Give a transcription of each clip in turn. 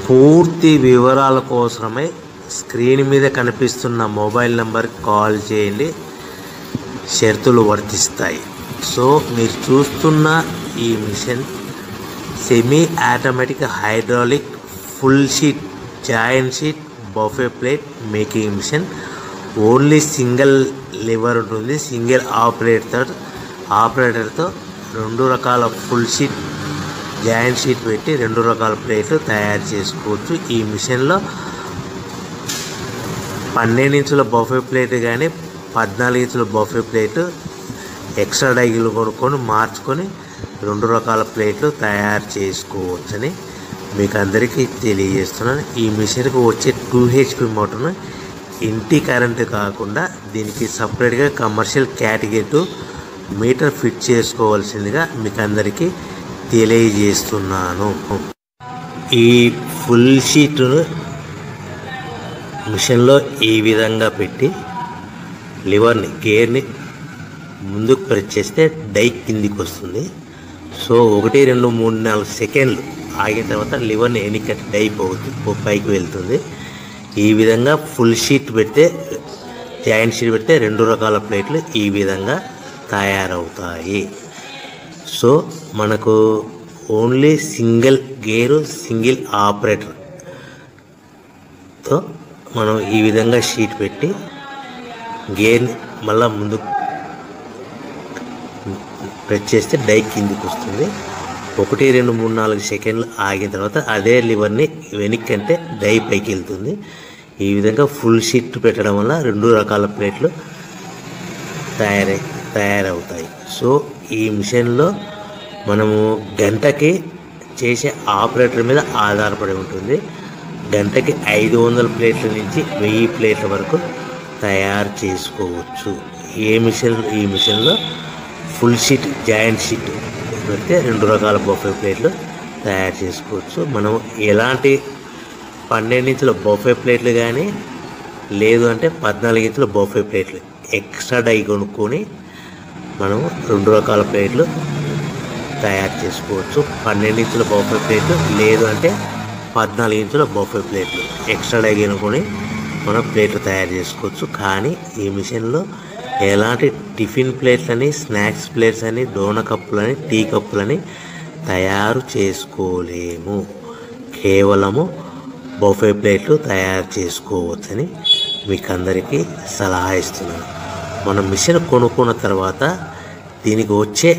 పూర్తి వివరాల కోసమై స్క్రీన్ మీద కనిపిస్తున్న మొబైల్ నంబర్కి కాల్ చేయండి. షరతులు వర్తిస్తాయి. సో మీరు చూస్తున్న ఈ machine semi automatic hydraulic full sheet joint sheet buffet plate making machine. Only single lever ఉంటుంది. సింగిల్ ఆపరేటర్తో 2 రకాల ఫుల్ షీట్ జాయింట్ షీట్ పెట్టి 2 రకాల ప్లేట్లు తయారు చేసుకోవచ్చు. ఈ మిషన్లో 12 ఇంచుల బఫే ప్లేట్ కానీ 14 ఇంచుల బఫే ప్లేటు ఎక్స్ట్రా డైలు కొనుక్కొని మార్చుకొని 2 రకాల ప్లేట్లు తయారు చేసుకోవచ్చని మీకు అందరికీ తెలియజేస్తున్నాను. ఈ మిషన్కి వచ్చే 2 HP మోటార్ను ఇంటి కరెంటు కాకుండా దీనికి సపరేట్గా కమర్షియల్ కేటగిరీ 2 మీటర్ ఫిట్ చేసుకోవాల్సిందిగా మీకు అందరికీ తెలియజేస్తున్నాను. ఈ ఫుల్ షీట్ను మిషన్లో ఈ విధంగా పెట్టి లివర్ని గేర్ని ముందుకు ప్రెస్ చేస్తే డై కిందికి వస్తుంది. సో 1 2 3 4 సెకండ్లు ఆగిన తర్వాత లివర్ని ఎన్నికట్టి డై పైకి వెళ్తుంది. ఈ విధంగా ఫుల్ షీట్ పెడితే జాయింట్ షీట్ పెడితే 2 రకాల ప్లేట్లు ఈ విధంగా తయారవుతాయి. సో మనకు ఓన్లీ సింగిల్ గేరు సింగిల్ ఆపరేటర్తో మనం ఈ విధంగా షీట్ పెట్టి గేర్ని మళ్ళీ ముందుకు ప్రెస్ చేస్తే డై కిందికి వస్తుంది. 1 2 3 4 సెకండ్లు ఆగిన తర్వాత అదే లివర్ని వెనక్కి అంటే డై పైకి వెళ్తుంది. ఈ విధంగా ఫుల్ షీట్ పెట్టడం వల్ల 2 రకాల ప్లేట్లు తయారవుతాయి. సో ఈ మిషన్లో మనము గంటకి చేసే ఆపరేటర్ మీద ఆధారపడి ఉంటుంది. గంటకి 500 ప్లేట్ల నుంచి 1000 ప్లేట్ల వరకు తయారు చేసుకోవచ్చు. ఈ మిషన్లో ఫుల్ షీట్ జాయింట్ షీట్ పెడితే 2 రకాల బఫే ప్లేట్లు తయారు చేసుకోవచ్చు. మనం ఎలాంటి 12 ఇంచుల బఫే ప్లేట్లు కానీ లేదు అంటే 14 ఇంచుల బఫే ప్లేట్లు ఎక్స్ట్రా డై కొనుక్కొని మనం 2 రకాల ప్లేట్లు తయారు చేసుకోవచ్చు. 12 ఇంచుల బఫే ప్లేట్లు లేదు అంటే 14 ఇంచుల బఫే ప్లేట్లు ఎక్స్ట్రా డై కొనుక్కొని మనం ప్లేట్లు తయారు చేసుకోవచ్చు. కానీ ఈ మిషన్లో ఎలాంటి టిఫిన్ ప్లేట్లని స్నాక్స్ ప్లేట్స్ అని డోనా కప్పులని టీ కప్పులని తయారు చేసుకోలేము. కేవలము బఫే ప్లేట్లు తయారు చేసుకోవచ్చని మీకు అందరికీ సలహా ఇస్తున్నాను. మనం మిషన్ కొనుక్కున్న తర్వాత దీనికి వచ్చే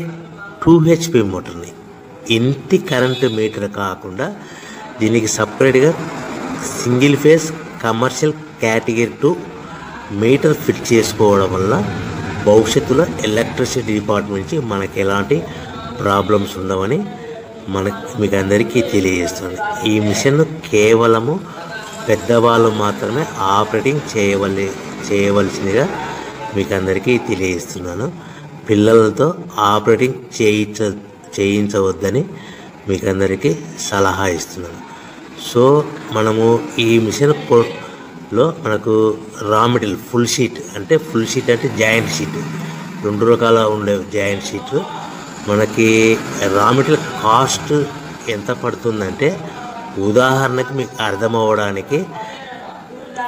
2 HP మోటార్ని ఇంటి కరెంటు మీటర్ కాకుండా దీనికి సపరేట్గా single phase commercial category 2 metre fit చేసుకోవడం వల్ల భవిష్యత్తులో ఎలక్ట్రిసిటీ డిపార్ట్మెంట్ నుంచి మనకి ఎలాంటి ప్రాబ్లమ్స్ ఉండవని మీకు అందరికీ తెలియజేస్తుంది. ఈ మిషన్ కేవలము పెద్దవాళ్ళు మాత్రమే ఆపరేటింగ్ చేయవలసిందిగా మీకు అందరికీ తెలియజేస్తున్నాను. పిల్లలతో ఆపరేటింగ్ చేయించవద్దని మీకు అందరికీ సలహా ఇస్తున్నాను. సో మనము ఈ మిషన్లో మనకు రా మెటీరియల్ ఫుల్ షీట్ అంటే జాయింట్ షీట్ 2 రకాల ఉండే జాయింట్ షీట్ మనకి రా మెటీరియల్ కాస్ట్ ఎంత పడుతుందంటే ఉదాహరణకి మీకు అర్థమవ్వడానికి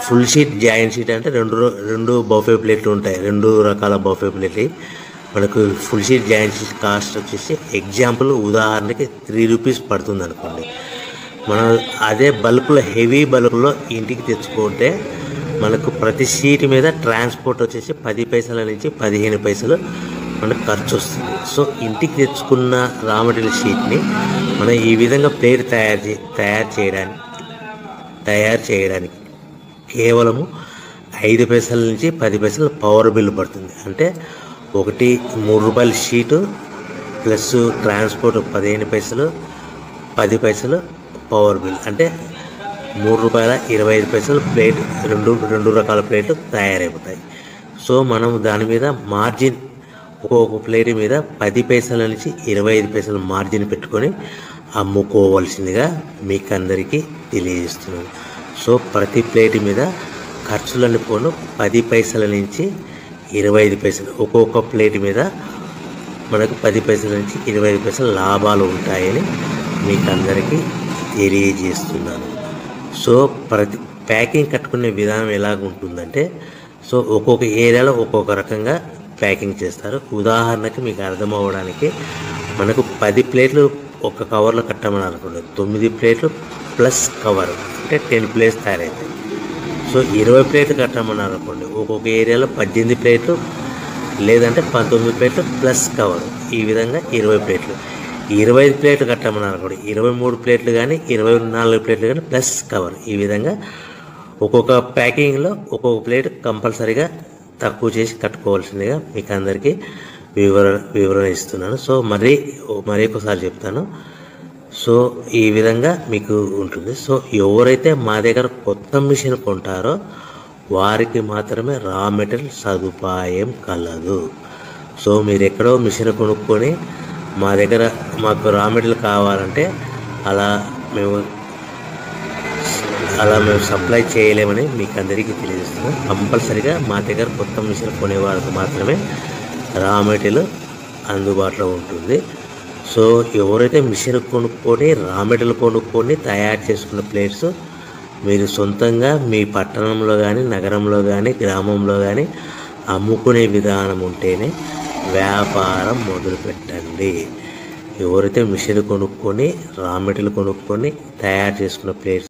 ఫుల్ షీట్ జాయింట్ షీట్ అంటే 2 బఫే ప్లేట్లు ఉంటాయి. 2 రకాల బఫే ప్లేట్లు మనకు full sheet joint sheet cost వచ్చేసి ఎగ్జాంపుల్ ఉదాహరణకి 3 రూపీస్ పడుతుంది అనుకోండి. మనం అదే బల్క్లో హెవీ బల్క్లో ఇంటికి తెచ్చుకుంటే మనకు ప్రతి షీట్ మీద ట్రాన్స్పోర్ట్ వచ్చేసి 10 పైసల నుంచి 15 పైసలు మనకు ఖర్చు వస్తుంది. సో ఇంటికి తెచ్చుకున్న రా మెటీరియల్ షీట్ని మనం ఈ విధంగా ప్లేట్ తయారు చేయడానికి కేవలము 5 పైసల నుంచి 10 పైసలు పవర్ బిల్లు పడుతుంది. అంటే 3 రూపాయల షీటు ప్లస్ ట్రాన్స్పోర్ట్ 15 పైసలు 10 పైసలు పవర్ బిల్ అంటే 3 రూపాయల 25 పైసలు ప్లేట్ 2 రకాల ప్లేట్లు తయారైపోతాయి. సో మనం దాని మీద మార్జిన్ ఒక్కొక్క ప్లేట్ మీద 10 పైసల నుంచి 25 పైసలు మార్జిన్ పెట్టుకొని అమ్ముకోవాల్సిందిగా మీకు అందరికీ తెలియజేస్తున్నాను. సో ప్రతి ప్లేట్ మీద ఖర్చులను పోను 10 పైసల నుంచి 25 పైసలు ఒక్కొక్క ప్లేట్ మీద మనకు 10 పైసల నుంచి 25 పైసలు లాభాలు ఉంటాయని మీకు అందరికీ తెలియజేస్తున్నాను. సో ప్రతి ప్యాకింగ్ కట్టుకునే విధానం ఎలాగ ఉంటుందంటే, సో ఒక్కొక్క ఏరియాలో ఒక్కొక్క రకంగా ప్యాకింగ్ చేస్తారు. ఉదాహరణకి మీకు అర్థం అవ్వడానికి, మనకు 10 ప్లేట్లు ఒక కవర్లో కట్టమని అనుకోండి, 9 ప్లేట్లు ప్లస్ కవర్ అంటే 10 ప్లేట్స్ తయారవుతాయి. సో 20 ప్లేట్లు కట్టమన్నారు అనుకోండి, ఒక్కొక్క ఏరియాలో 18 ప్లేట్లు లేదంటే 19 ప్లేట్లు ప్లస్ కవర్, ఈ విధంగా 20 ప్లేట్లు. 25 ప్లేట్లు కట్టమన్నారు అనుకోండి, 23 ప్లేట్లు కానీ 24 ప్లేట్లు కానీ ప్లస్ కవర్, ఈ విధంగా ఒక్కొక్క ప్యాకింగ్లో ఒక్కొక్క ప్లేట్ కంపల్సరీగా తక్కువ చేసి కట్టుకోవాల్సిందిగా మీకు అందరికీ వివరణ ఇస్తున్నాను. సో మరి ఒకసారి చెప్తాను. సో ఈ విధంగా మీకు ఉంటుంది. సో ఎవరైతే మా దగ్గర కొత్త మిషన్ కొంటారో వారికి మాత్రమే రా మెటీరియల్ సదుపాయం కలదు. సో మీరు ఎక్కడో మిషన్ కొనుక్కొని మా దగ్గర మాకు రా మెటీరియల్ కావాలంటే అలా మేము సప్లై చేయలేమని మీకు అందరికీ తెలియజేస్తున్నాం. కంపల్సరిగా మా దగ్గర కొత్త మిషన్ కొనేవారికి మాత్రమే రా మెటీరియల్ అందుబాటులో ఉంటుంది. సో ఎవరైతే మిషన్ కొనుక్కొని రా మెటీరియల్ కొనుక్కొని తయారు చేసుకున్న ప్లేట్స్ మీరు సొంతంగా మీ పట్టణంలో కానీ నగరంలో కానీ గ్రామంలో కానీ అమ్ముకునే విధానం ఉంటేనే వ్యాపారం మొదలుపెట్టండి. ఎవరైతే మిషన్ కొనుక్కొని రా మెటీరియల్ కొనుక్కొని తయారు చేసుకున్న ప్లేట్స్